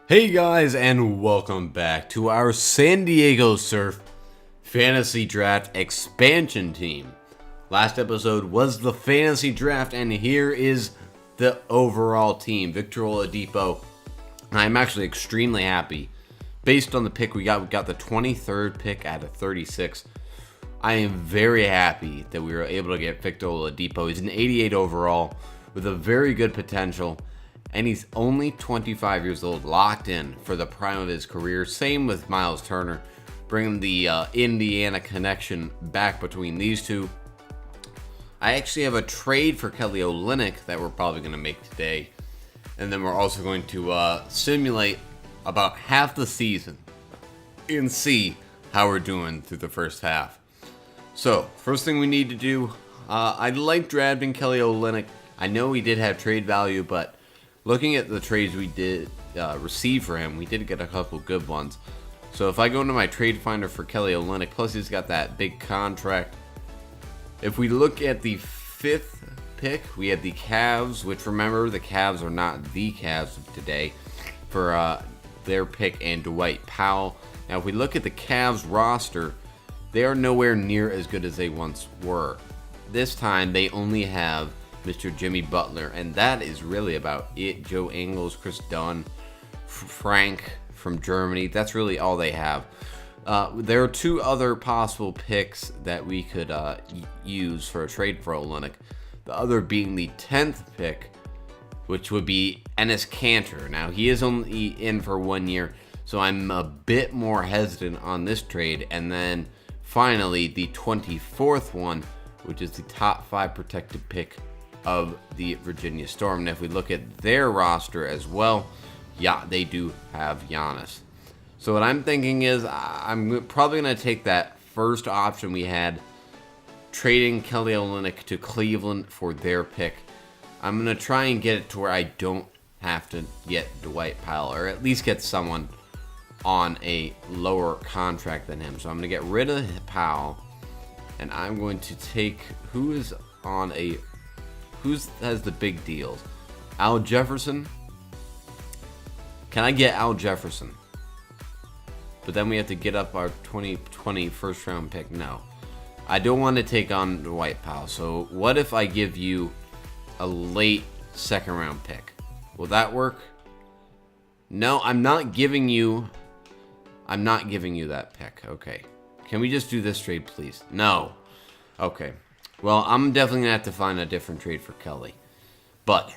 Hey guys, and welcome back to our San Diego Surf Fantasy Draft Expansion Team. Last episode was the Fantasy Draft, and here is the overall team. Victor Oladipo. I'm actually extremely happy. Based on the pick we got the 23rd pick out of 36. I am very happy that we were able to get Victor Oladipo. He's an 88 overall with a very good potential. And he's only 25 years old, locked in for the prime of his career. Same with Myles Turner, bringing the Indiana connection back between these two. I actually have a trade for Kelly Olynyk that we're probably going to make today. And then we're also going to simulate about half the season and see how we're doing through the first half. So, first thing we need to do, I like drafting Kelly Olynyk. I know he did have trade value, but looking at the trades we did receive for him, we did get a couple good ones. So if I go into my trade finder for Kelly Olynyk, plus he's got that big contract. If we look at the 5th pick, we have the Cavs, which remember, the Cavs are not the Cavs of today, for their pick and Dwight Powell. Now if we look at the Cavs roster, they are nowhere near as good as they once were. This time they only have Mr. Jimmy Butler, and that is really about it. Joe Ingles, Chris Dunn, Frank from Germany. That's really all they have. There are two other possible picks that we could use for a trade for Olynyk. The other being the 10th pick, which would be Enes Kanter. Now, he is only in for 1 year, so I'm a bit more hesitant on this trade. And then finally, the 24th one, which is the top 5 protected pick of the Virginia Storm. And if we look at their roster as well, yeah, they do have Giannis. So what I'm thinking is I'm probably going to take that first option we had, trading Kelly Olynyk to Cleveland for their pick. I'm going to try and get it to where I don't have to get Dwight Powell, or at least get someone on a lower contract than him. So I'm going to get rid of Powell, and I'm going to take who has the big deals? Al Jefferson? Can I get Al Jefferson? But then we have to get up our 2020 first round pick. No. I don't want to take on Dwight Powell. So what if I give you a late second round pick? Will that work? No, I'm not giving you that pick. Okay. Can we just do this trade, please? No. Okay. Well, I'm definitely going to have to find a different trade for Kelly. But,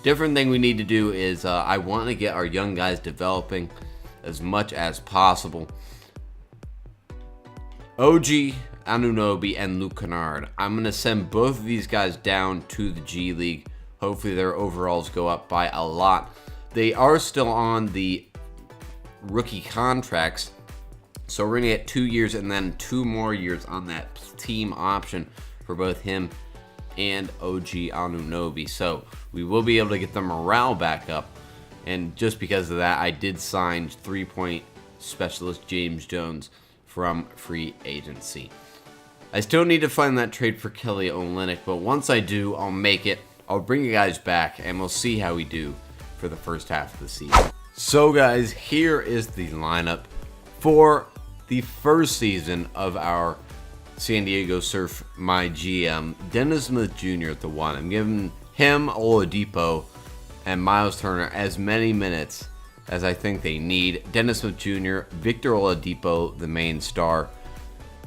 different thing we need to do is I want to get our young guys developing as much as possible. OG Anunoby and Luke Kennard. I'm going to send both of these guys down to the G League. Hopefully their overalls go up by a lot. They are still on the rookie contracts. So we're going to get 2 years and then 2 more years on that team option for both him and OG Anunoby. So we will be able to get the morale back up. And just because of that, I did sign 3-point specialist James Jones from free agency. I still need to find that trade for Kelly Olynyk, but once I do, I'll make it. I'll bring you guys back, and we'll see how we do for the first half of the season. So guys, here is the lineup for the first season of our San Diego Surf MyGM. Dennis Smith Jr. at the 1. I'm giving him, Oladipo, and Myles Turner as many minutes as I think they need. Dennis Smith Jr., Victor Oladipo, the main star.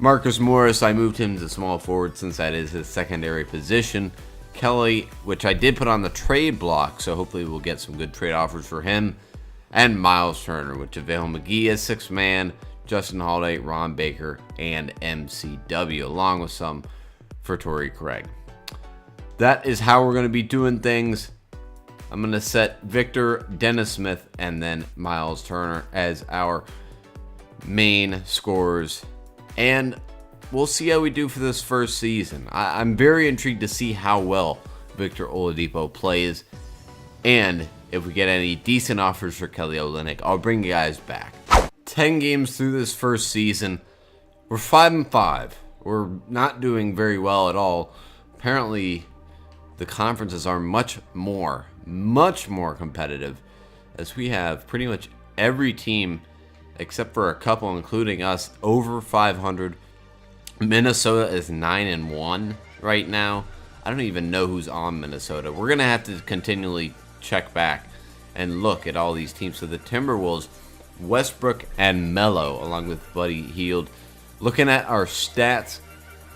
Marcus Morris, I moved him to small forward since that is his secondary position. Kelly, which I did put on the trade block, so hopefully we'll get some good trade offers for him. And Myles Turner, with JaVale McGee as 6th man, Justin Holiday, Ron Baker, and MCW, along with some for Torrey Craig. That is how we're going to be doing things. I'm going to set Victor, Dennis Smith, and then Myles Turner as our main scorers. And we'll see how we do for this first season. I'm very intrigued to see how well Victor Oladipo plays. And if we get any decent offers for Kelly Olynyk, I'll bring you guys back. 10 games through this first season. We're 5-5. We're not doing very well at all. Apparently, the conferences are much more competitive as we have pretty much every team except for a couple, including us, over 500. Minnesota is 9-1 right now. I don't even know who's on Minnesota. We're going to have to continually check back and look at all these teams. So the Timberwolves, Westbrook and Melo, along with Buddy Hield. Looking at our stats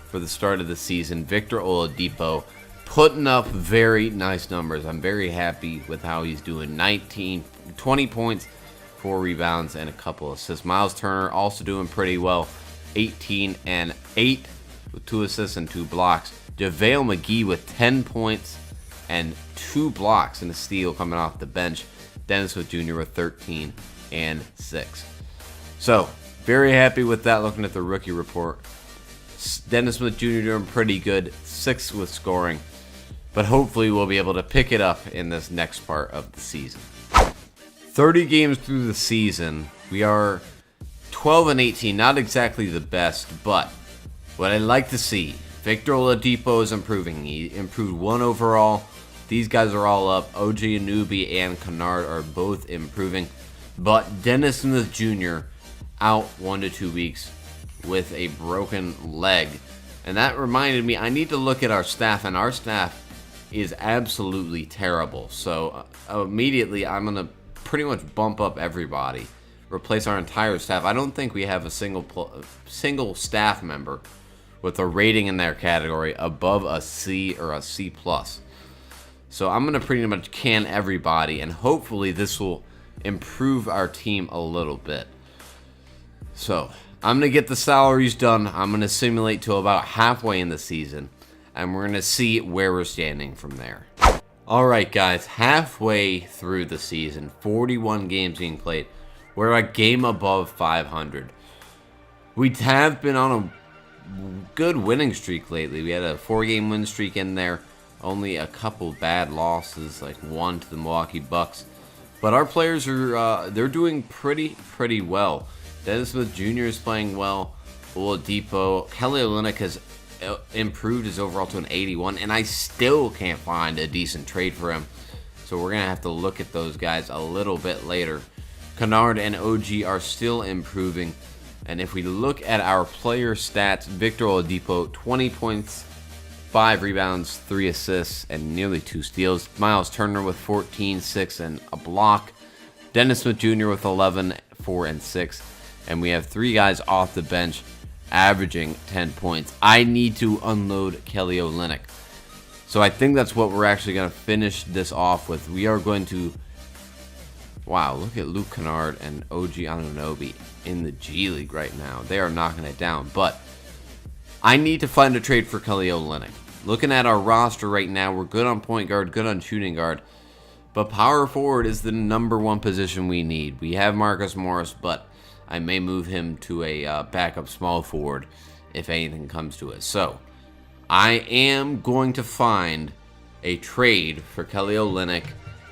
for the start of the season, Victor Oladipo putting up very nice numbers. I'm very happy with how he's doing. 20 points, 4 rebounds, and a couple assists. Miles Turner also doing pretty well. 18 and 8 with 2 assists and 2 blocks. JaVale McGee with 10 points and 2 blocks and a steal coming off the bench. Dennis Smith Jr. with 13 and 6. So, very happy with that looking at the rookie report. Dennis Smith Jr. doing pretty good, 6 with scoring. But hopefully we'll be able to pick it up in this next part of the season. 30 games through the season, we are 12 and 18, not exactly the best, but what I'd like to see, Victor Oladipo is improving. He improved 1 overall. These guys are all up. OG Anunoby and Kennard are both improving. But Dennis Smith Jr. out 1 to 2 weeks with a broken leg. And that reminded me, I need to look at our staff, and our staff is absolutely terrible. So immediately I'm going to pretty much bump up everybody. Replace our entire staff. I don't think we have a single staff member with a rating in their category above a C or a C+. So I'm going to pretty much can everybody, and hopefully this will improve our team a little bit. So I'm going to get the salaries done. I'm going to simulate to about halfway in the season, and we're going to see where we're standing from there. Alright guys, halfway through the season, 41 games being played. We're a game above 500. We have been on a good winning streak lately. We had a 4-game win streak in there. Only a couple bad losses, like 1 to the Milwaukee Bucks. But our players are they're doing pretty well. Dennis Smith Jr. is playing well. Oladipo, Kelly Olynyk has improved his overall to an 81, and I still can't find a decent trade for him. So we're gonna have to look at those guys a little bit later. Kennard and OG are still improving. And if we look at our player stats, Victor Oladipo, 20 points, 5 rebounds, 3 assists, and nearly 2 steals. Miles Turner with 14, 6, and a block. Dennis Smith Jr. with 11, 4, and 6. And we have 3 guys off the bench averaging 10 points. I need to unload Kelly Olynyk. So I think that's what we're actually going to finish this off with. We are going to... Wow, look at Luke Kennard and OG Anunoby in the G League right now. They are knocking it down. But I need to find a trade for Kelly Olynyk. Looking at our roster right now, we're good on point guard, good on shooting guard. But power forward is the #1 position we need. We have Marcus Morris, but I may move him to a backup small forward if anything comes to it. So I am going to find a trade for Kelly Olynyk,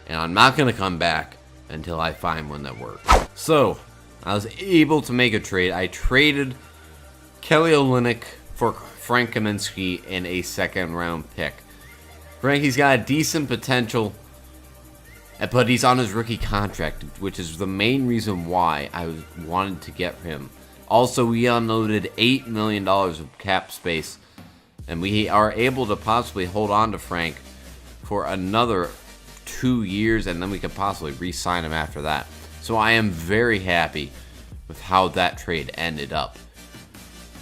and I'm not going to come back until I find one that works. So I was able to make a trade. I traded Kelly Olynyk for Frank Kaminsky in a 2nd-round pick. Frankie's got a decent potential, but he's on his rookie contract, which is the main reason why I wanted to get him. Also, we unloaded $8 million of cap space, and we are able to possibly hold on to Frank for another 2 years, and then we could possibly re-sign him after that. So I am very happy with how that trade ended up.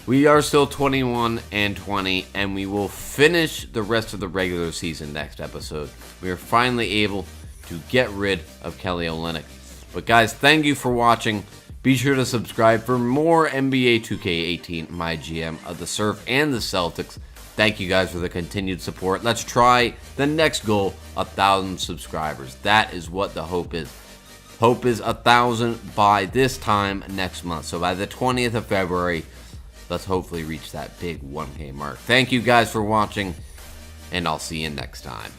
We are still 21 and 20, and we will finish the rest of the regular season next episode. We are finally able to get rid of Kelly Olynyk. But guys, thank you for watching. Be sure to subscribe for more NBA 2K18 MyGM of the Surf and the Celtics. Thank you guys for the continued support. Let's try the next goal, 1,000 subscribers. That is what the hope is. Hope is 1,000 by this time next month. So by the 20th of February, let's hopefully reach that big 1K mark. Thank you guys for watching, and I'll see you next time.